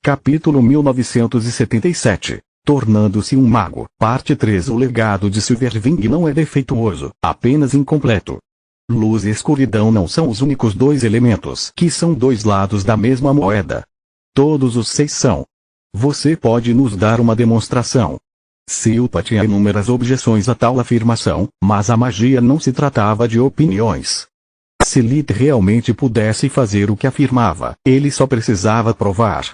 Capítulo 1977. Tornando-se um mago. Parte 3. O legado de Silverwing não é defeituoso, apenas incompleto. Luz e escuridão não são os únicos dois elementos que são dois lados da mesma moeda. Todos os 6 são. Você pode nos dar uma demonstração? Silpa tinha inúmeras objeções a tal afirmação, mas a magia não se tratava de opiniões. Se Lith realmente pudesse fazer o que afirmava, ele só precisava provar.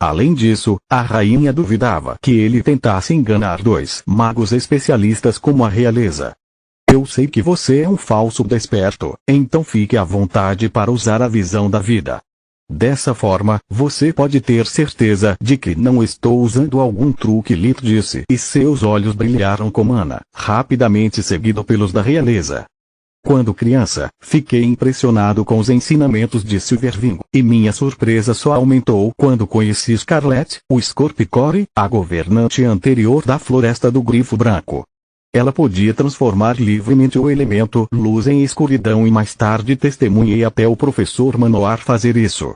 Além disso, a rainha duvidava que ele tentasse enganar 2 magos especialistas como a realeza. Eu sei que você é um falso desperto, então fique à vontade para usar a visão da vida. Dessa forma, você pode ter certeza de que não estou usando algum truque, Lith disse, e seus olhos brilharam com mana, rapidamente seguido pelos da realeza. Quando criança, fiquei impressionado com os ensinamentos de Silverwing, e minha surpresa só aumentou quando conheci Scarlet, o Scorpicore, a governante anterior da Floresta do Grifo Branco. Ela podia transformar livremente o elemento luz em escuridão e mais tarde testemunhei até o professor Manoar fazer isso.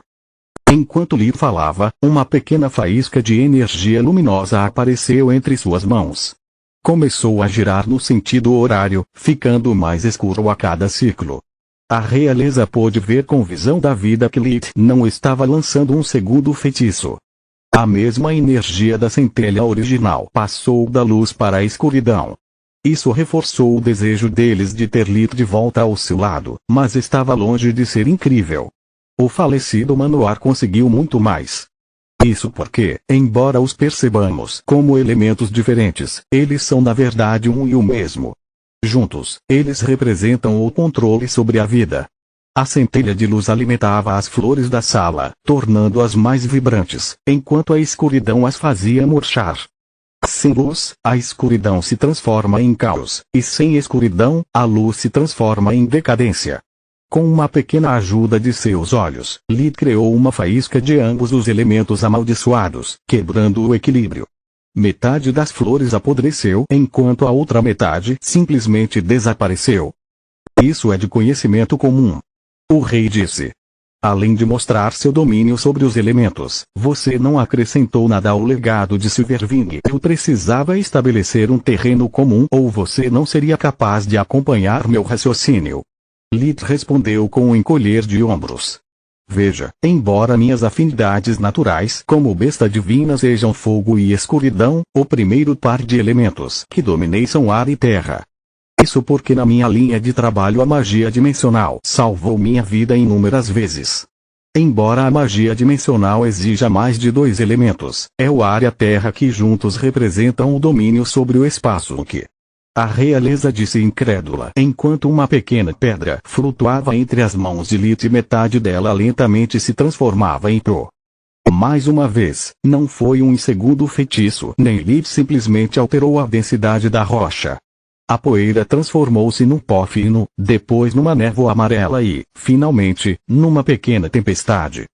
Enquanto Lith falava, uma pequena faísca de energia luminosa apareceu entre suas mãos. Começou a girar no sentido horário, ficando mais escuro a cada ciclo. A realeza pôde ver com visão da vida que Lith não estava lançando um segundo feitiço. A mesma energia da centelha original passou da luz para a escuridão. Isso reforçou o desejo deles de ter Lith de volta ao seu lado, mas estava longe de ser incrível. O falecido Manoar conseguiu muito mais. Isso porque, embora os percebamos como elementos diferentes, eles são na verdade um e o mesmo. Juntos, eles representam o controle sobre a vida. A centelha de luz alimentava as flores da sala, tornando-as mais vibrantes, enquanto a escuridão as fazia murchar. Sem luz, a escuridão se transforma em caos, e sem escuridão, a luz se transforma em decadência. Com uma pequena ajuda de seus olhos, Lith criou uma faísca de ambos os elementos amaldiçoados, quebrando o equilíbrio. Metade das flores apodreceu enquanto a outra metade simplesmente desapareceu. Isso é de conhecimento comum. O rei disse. Além de mostrar seu domínio sobre os elementos, você não acrescentou nada ao legado de Silverwing. Eu precisava estabelecer um terreno comum ou você não seria capaz de acompanhar meu raciocínio. Lith respondeu com um encolher de ombros. Veja, embora minhas afinidades naturais como besta divina sejam fogo e escuridão, o primeiro par de elementos que dominei são ar e terra. Isso porque na minha linha de trabalho a magia dimensional salvou minha vida inúmeras vezes. Embora a magia dimensional exija mais de 2 elementos, é o ar e a terra que juntos representam o domínio sobre o espaço que... A realeza disse incrédula enquanto uma pequena pedra flutuava entre as mãos de Lith e metade dela lentamente se transformava em pó. Mais uma vez, não foi um segundo feitiço, nem Lith simplesmente alterou a densidade da rocha. A poeira transformou-se num pó fino, depois numa névoa amarela e, finalmente, numa pequena tempestade.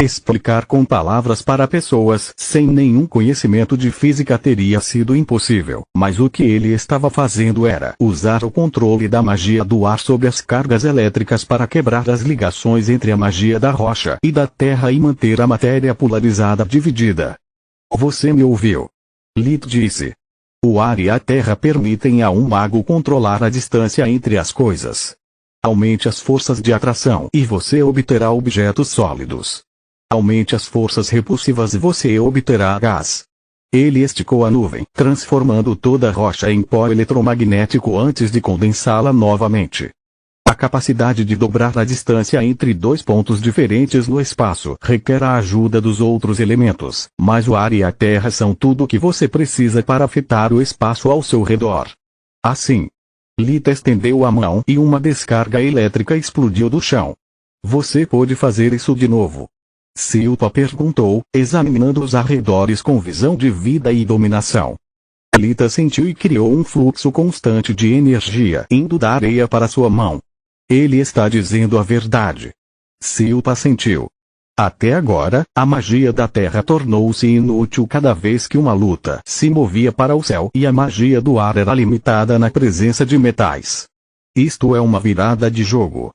Explicar com palavras para pessoas sem nenhum conhecimento de física teria sido impossível, mas o que ele estava fazendo era usar o controle da magia do ar sobre as cargas elétricas para quebrar as ligações entre a magia da rocha e da terra e manter a matéria polarizada dividida. Você me ouviu? Lith disse. O ar e a terra permitem a um mago controlar a distância entre as coisas. Aumente as forças de atração e você obterá objetos sólidos. Aumente as forças repulsivas e você obterá gás. Ele esticou a nuvem, transformando toda a rocha em pó eletromagnético antes de condensá-la novamente. A capacidade de dobrar a distância entre 2 pontos diferentes no espaço requer a ajuda dos outros elementos, mas o ar e a terra são tudo o que você precisa para afetar o espaço ao seu redor. Assim, Lith estendeu a mão e uma descarga elétrica explodiu do chão. Você pode fazer isso de novo? Silpa perguntou, examinando os arredores com visão de vida e dominação. Lith sentiu e criou um fluxo constante de energia indo da areia para sua mão. Ele está dizendo a verdade. Silpa sentiu. Até agora, a magia da terra tornou-se inútil cada vez que uma luta se movia para o céu e a magia do ar era limitada na presença de metais. Isto é uma virada de jogo.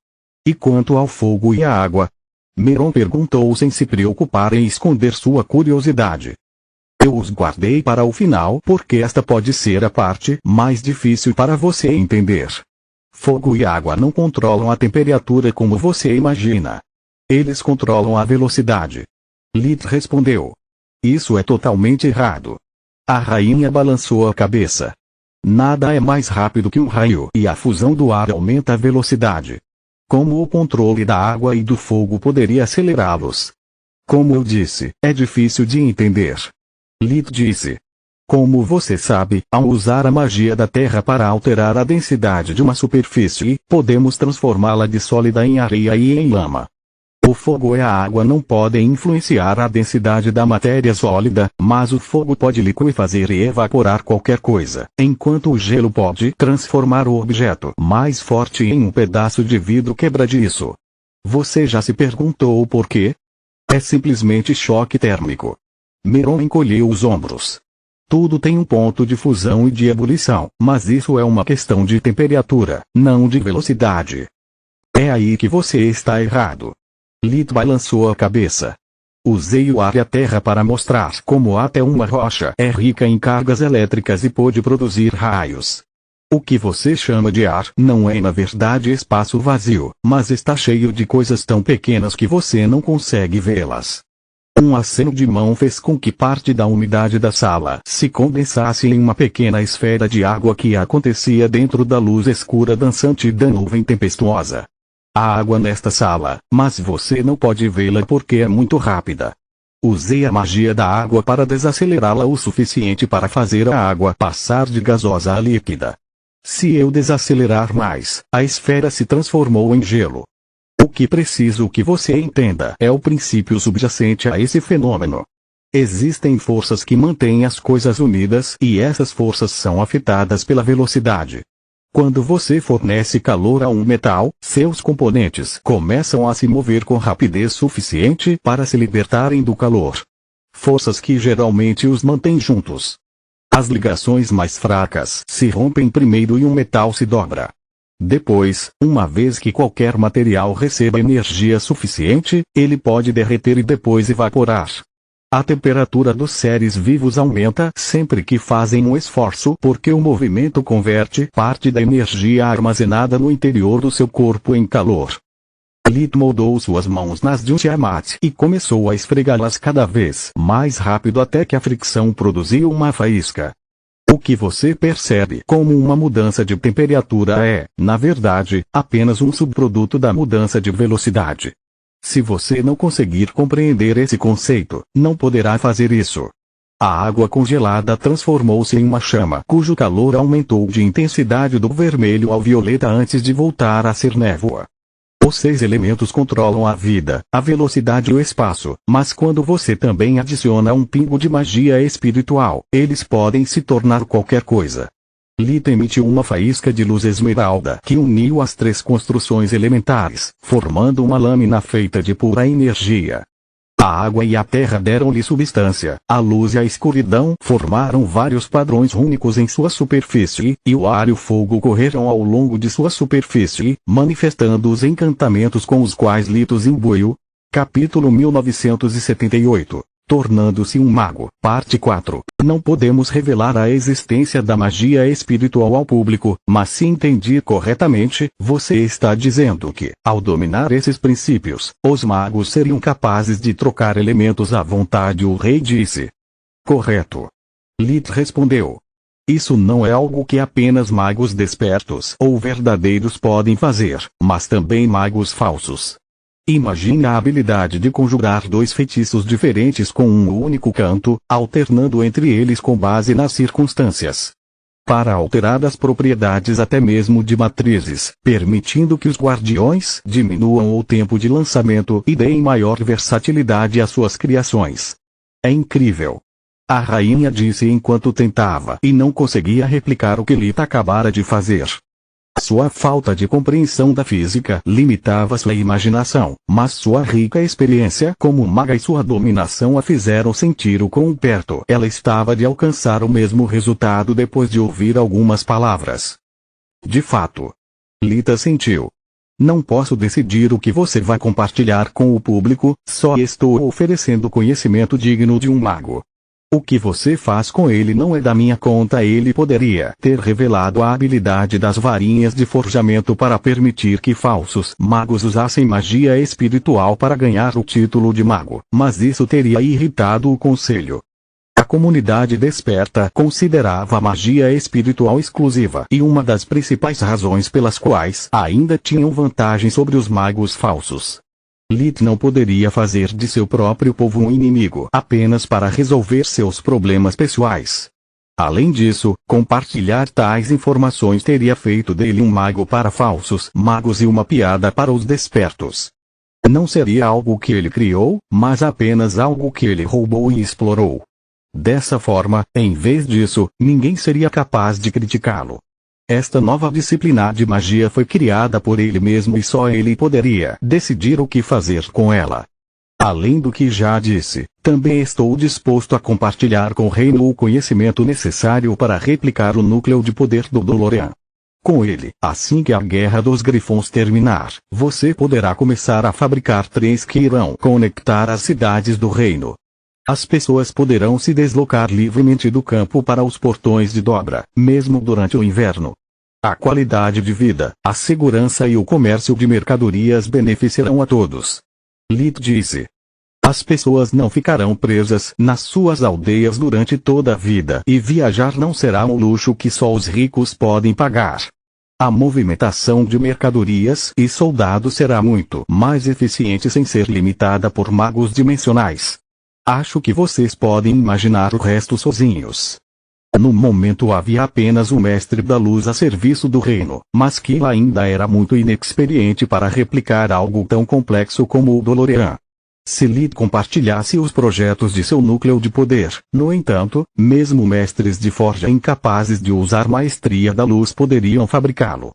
E quanto ao fogo e à água? Meron perguntou sem se preocupar em esconder sua curiosidade. Eu os guardei para o final porque esta pode ser a parte mais difícil para você entender. Fogo e água não controlam a temperatura como você imagina. Eles controlam a velocidade. Lith respondeu. Isso é totalmente errado. A rainha balançou a cabeça. Nada é mais rápido que um raio e a fusão do ar aumenta a velocidade. Como o controle da água e do fogo poderia acelerá-los? Como eu disse, é difícil de entender. Lith disse. Como você sabe, ao usar a magia da terra para alterar a densidade de uma superfície, podemos transformá-la de sólida em areia e em lama. O fogo e a água não podem influenciar a densidade da matéria sólida, mas o fogo pode liquefazer e evaporar qualquer coisa, enquanto o gelo pode transformar o objeto mais forte em um pedaço de vidro quebradiço. Você já se perguntou o porquê? É simplesmente choque térmico. Meron encolheu os ombros. Tudo tem um ponto de fusão e de ebulição, mas isso é uma questão de temperatura, não de velocidade. É aí que você está errado. Lith balançou a cabeça. Usei o ar e a terra para mostrar como até uma rocha é rica em cargas elétricas e pode produzir raios. O que você chama de ar não é na verdade espaço vazio, mas está cheio de coisas tão pequenas que você não consegue vê-las. Um aceno de mão fez com que parte da umidade da sala se condensasse em uma pequena esfera de água que acontecia dentro da luz escura dançante da nuvem tempestuosa. Há água nesta sala, mas você não pode vê-la porque é muito rápida. Usei a magia da água para desacelerá-la o suficiente para fazer a água passar de gasosa a líquida. Se eu desacelerar mais, a esfera se transformou em gelo. O que preciso que você entenda é o princípio subjacente a esse fenômeno. Existem forças que mantêm as coisas unidas e essas forças são afetadas pela velocidade. Quando você fornece calor a um metal, seus componentes começam a se mover com rapidez suficiente para se libertarem do calor. Forças que geralmente os mantêm juntos. As ligações mais fracas se rompem primeiro e um metal se dobra. Depois, uma vez que qualquer material receba energia suficiente, ele pode derreter e depois evaporar. A temperatura dos seres vivos aumenta sempre que fazem um esforço porque o movimento converte parte da energia armazenada no interior do seu corpo em calor. Lith moldou suas mãos nas de um Tiamat e começou a esfregá-las cada vez mais rápido até que a fricção produziu uma faísca. O que você percebe como uma mudança de temperatura é, na verdade, apenas um subproduto da mudança de velocidade. Se você não conseguir compreender esse conceito, não poderá fazer isso. A água congelada transformou-se em uma chama cujo calor aumentou de intensidade do vermelho ao violeta antes de voltar a ser névoa. Os 6 elementos controlam a vida, a velocidade e o espaço, mas quando você também adiciona um pingo de magia espiritual, eles podem se tornar qualquer coisa. Lith emitiu uma faísca de luz esmeralda que uniu as 3 construções elementares, formando uma lâmina feita de pura energia. A água e a terra deram-lhe substância, a luz e a escuridão formaram vários padrões únicos em sua superfície, e o ar e o fogo correram ao longo de sua superfície, manifestando os encantamentos com os quais Lith os imbuiu. Capítulo 1978 Tornando-se um mago, parte 4. Não podemos revelar a existência da magia espiritual ao público, mas se entendi corretamente, você está dizendo que, ao dominar esses princípios, os magos seriam capazes de trocar elementos à vontade, o rei disse. Correto. Lith respondeu. Isso não é algo que apenas magos despertos ou verdadeiros podem fazer, mas também magos falsos. Imagine a habilidade de conjurar 2 feitiços diferentes com um único canto, alternando entre eles com base nas circunstâncias. Para alterar as propriedades até mesmo de matrizes, permitindo que os guardiões diminuam o tempo de lançamento e deem maior versatilidade às suas criações. É incrível. A rainha disse enquanto tentava e não conseguia replicar o que Lith acabara de fazer. Sua falta de compreensão da física limitava sua imaginação, mas sua rica experiência como maga e sua dominação a fizeram sentir o quão perto ela estava de alcançar o mesmo resultado depois de ouvir algumas palavras. De fato, Lith sentiu. Não posso decidir o que você vai compartilhar com o público, só estou oferecendo conhecimento digno de um mago. O que você faz com ele não é da minha conta. Ele poderia ter revelado a habilidade das varinhas de forjamento para permitir que falsos magos usassem magia espiritual para ganhar o título de mago, mas isso teria irritado o conselho. A comunidade desperta considerava a magia espiritual exclusiva e uma das principais razões pelas quais ainda tinham vantagem sobre os magos falsos. Lith não poderia fazer de seu próprio povo um inimigo apenas para resolver seus problemas pessoais. Além disso, compartilhar tais informações teria feito dele um mago para falsos magos e uma piada para os despertos. Não seria algo que ele criou, mas apenas algo que ele roubou e explorou. Dessa forma, em vez disso, ninguém seria capaz de criticá-lo. Esta nova disciplina de magia foi criada por ele mesmo e só ele poderia decidir o que fazer com ela. Além do que já disse, também estou disposto a compartilhar com o reino o conhecimento necessário para replicar o núcleo de poder do Dolorean. Com ele, assim que a Guerra dos Grifons terminar, você poderá começar a fabricar trens que irão conectar as cidades do reino. As pessoas poderão se deslocar livremente do campo para os portões de Dobra, mesmo durante o inverno. A qualidade de vida, a segurança e o comércio de mercadorias beneficiarão a todos. Lith disse. As pessoas não ficarão presas nas suas aldeias durante toda a vida e viajar não será um luxo que só os ricos podem pagar. A movimentação de mercadorias e soldados será muito mais eficiente sem ser limitada por magos dimensionais. Acho que vocês podem imaginar o resto sozinhos. No momento havia apenas um mestre da luz a serviço do reino, mas Kila ainda era muito inexperiente para replicar algo tão complexo como o Dolorean. Se Lith compartilhasse os projetos de seu núcleo de poder, no entanto, mesmo mestres de forja incapazes de usar maestria da luz poderiam fabricá-lo.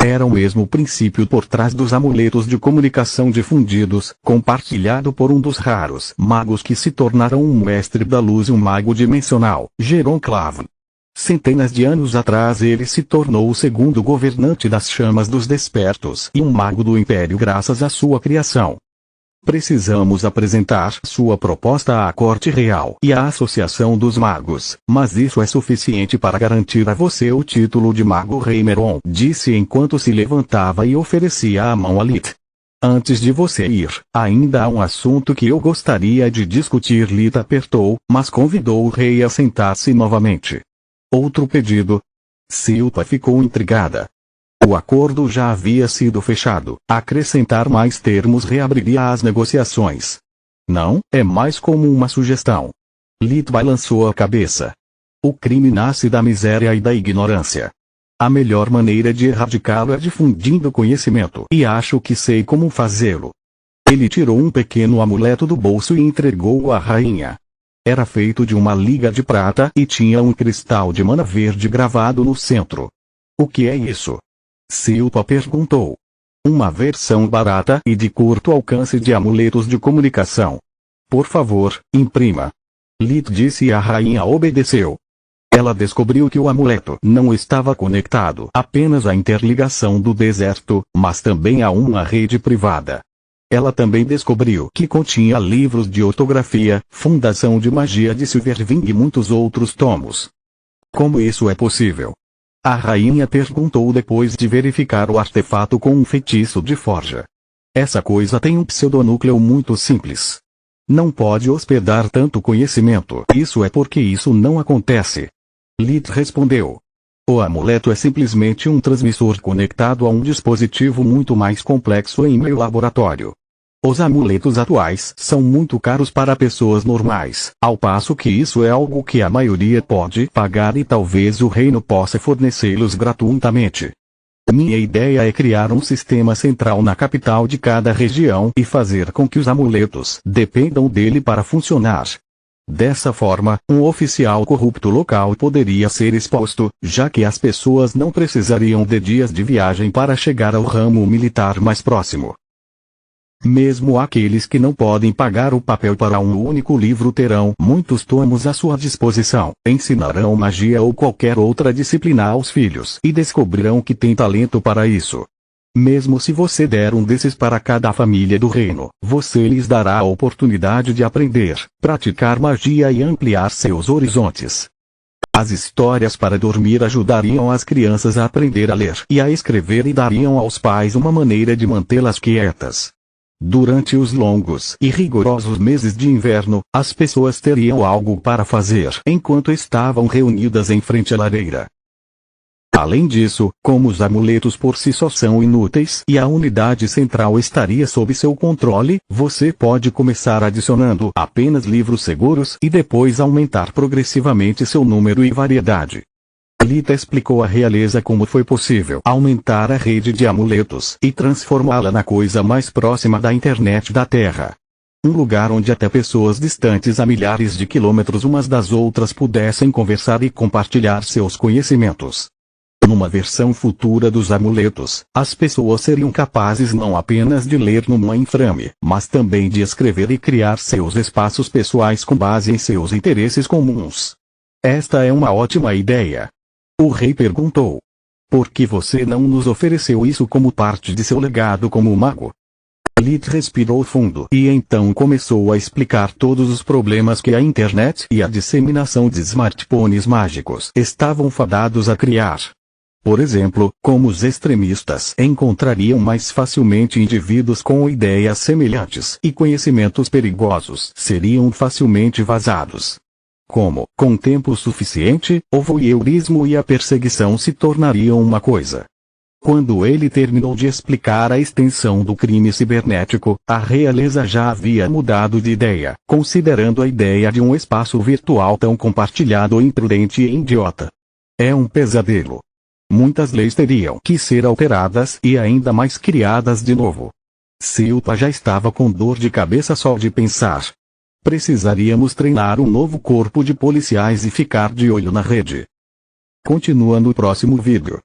Era o mesmo princípio por trás dos amuletos de comunicação difundidos, compartilhado por um dos raros magos que se tornaram um mestre da luz e um mago dimensional, Geron Clavan. Centenas de anos atrás ele se tornou o segundo governante das chamas dos despertos e um mago do Império graças à sua criação. Precisamos apresentar sua proposta à Corte Real e à Associação dos Magos, mas isso é suficiente para garantir a você o título de Mago Heimeron, disse enquanto se levantava e oferecia a mão a Lith. Antes de você ir, ainda há um assunto que eu gostaria de discutir. Lith apertou, mas convidou o rei a sentar-se novamente. Outro pedido? Silpa ficou intrigada. O acordo já havia sido fechado. Acrescentar mais termos reabriria as negociações. Não, é mais como uma sugestão. Lith balançou a cabeça. O crime nasce da miséria e da ignorância. A melhor maneira de erradicá-lo é difundindo conhecimento. E acho que sei como fazê-lo. Ele tirou um pequeno amuleto do bolso e entregou-o à rainha. Era feito de uma liga de prata e tinha um cristal de mana verde gravado no centro. O que é isso? Silpa perguntou. Uma versão barata e de curto alcance de amuletos de comunicação. Por favor, imprima. Lith disse e a rainha obedeceu. Ela descobriu que o amuleto não estava conectado apenas à interligação do deserto, mas também a uma rede privada. Ela também descobriu que continha livros de ortografia, fundação de magia de Silverwing e muitos outros tomos. Como isso é possível? A rainha perguntou depois de verificar o artefato com um feitiço de forja. Essa coisa tem um pseudonúcleo muito simples. Não pode hospedar tanto conhecimento. Isso é porque isso não acontece. Lith respondeu. O amuleto é simplesmente um transmissor conectado a um dispositivo muito mais complexo em meu laboratório. Os amuletos atuais são muito caros para pessoas normais, ao passo que isso é algo que a maioria pode pagar e talvez o reino possa fornecê-los gratuitamente. Minha ideia é criar um sistema central na capital de cada região e fazer com que os amuletos dependam dele para funcionar. Dessa forma, um oficial corrupto local poderia ser exposto, já que as pessoas não precisariam de dias de viagem para chegar ao ramo militar mais próximo. Mesmo aqueles que não podem pagar o papel para um único livro terão muitos tomos à sua disposição, ensinarão magia ou qualquer outra disciplina aos filhos e descobrirão que têm talento para isso. Mesmo se você der um desses para cada família do reino, você lhes dará a oportunidade de aprender, praticar magia e ampliar seus horizontes. As histórias para dormir ajudariam as crianças a aprender a ler e a escrever e dariam aos pais uma maneira de mantê-las quietas. Durante os longos e rigorosos meses de inverno, as pessoas teriam algo para fazer enquanto estavam reunidas em frente à lareira. Além disso, como os amuletos por si só são inúteis e a unidade central estaria sob seu controle, você pode começar adicionando apenas livros seguros e depois aumentar progressivamente seu número e variedade. Lita explicou à realeza como foi possível aumentar a rede de amuletos e transformá-la na coisa mais próxima da internet da Terra. Um lugar onde até pessoas distantes a milhares de quilômetros umas das outras pudessem conversar e compartilhar seus conhecimentos. Numa versão futura dos amuletos, as pessoas seriam capazes não apenas de ler no mainframe, mas também de escrever e criar seus espaços pessoais com base em seus interesses comuns. Esta é uma ótima ideia. O rei perguntou. Por que você não nos ofereceu isso como parte de seu legado como mago? Lit respirou fundo e então começou a explicar todos os problemas que a internet e a disseminação de smartphones mágicos estavam fadados a criar. Por exemplo, como os extremistas encontrariam mais facilmente indivíduos com ideias semelhantes e conhecimentos perigosos seriam facilmente vazados. Como, com tempo suficiente, o voyeurismo e a perseguição se tornariam uma coisa. Quando ele terminou de explicar a extensão do crime cibernético, a realeza já havia mudado de ideia, considerando a ideia de um espaço virtual tão compartilhado imprudente e idiota. É um pesadelo. Muitas leis teriam que ser alteradas e ainda mais criadas de novo. Silpa já estava com dor de cabeça só de pensar. Precisaríamos treinar um novo corpo de policiais e ficar de olho na rede. Continua no próximo vídeo.